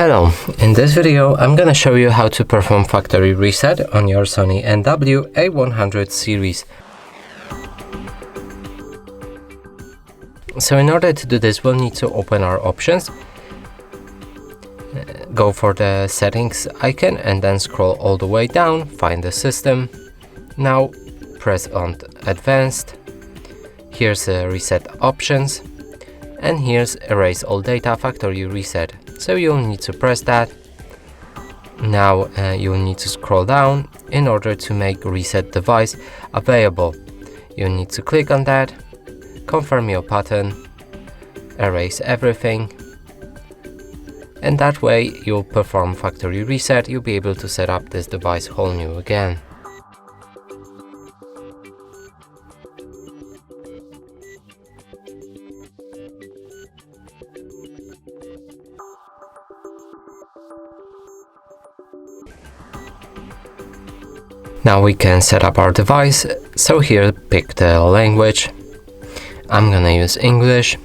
Hello, in this video I'm gonna show you how to perform factory reset on your Sony NW A100 series. So in order to do this, we'll need to open our options, go for the settings icon and then scroll all the way down, find the system. Now press on advanced, here's reset options, and here's erase all data factory reset. So you'll need to press that. Now you'll need to scroll down in order to make reset device available. You'll need to click on that, confirm your pattern, erase everything, and that way you'll perform factory reset. You'll be able to set up this device whole new again. Now we can set up our device, so here pick the language. I'm gonna use English.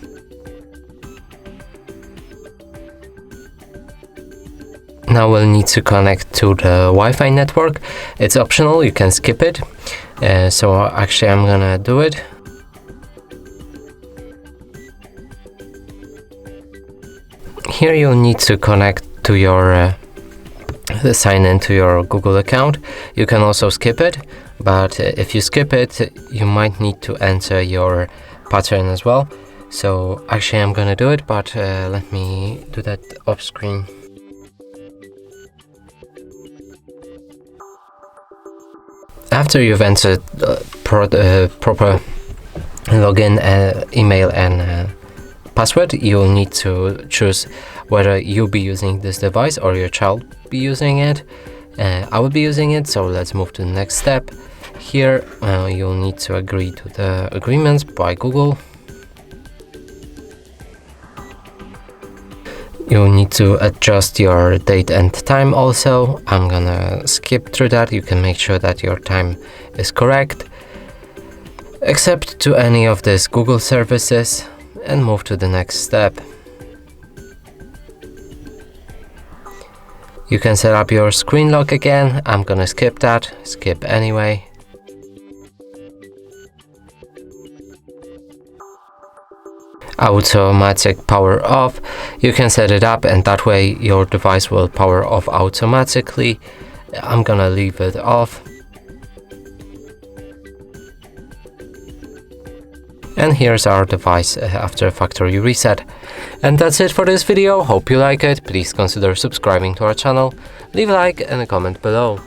Now we'll need to connect to the Wi-Fi network. It's optional, you can skip it. So actually I'm gonna do it. Here you'll need to connect to your sign in to your Google account. You can also skip it, but if you skip it, you might need to enter your pattern as well. So actually I'm gonna do it, but let me do that off screen. After you've entered proper login, email and password, you'll need to choose whether you'll be using this device or your child be using it. I will be using it, so let's move to the next step. Here you'll need to agree to the agreements by Google. You'll need to adjust your date and time also. I'm gonna skip through that. You can make sure that your time is correct. Accept to any of these Google services and move to the next step. You can set up your screen lock again. I'm gonna skip that, skip anyway. Automatic power off. You can set it up and that way your device will power off automatically. I'm gonna leave it off. And here's our device after factory reset. And that's it for this video. Hope you like it. Please consider subscribing to our channel. Leave a like and a comment below.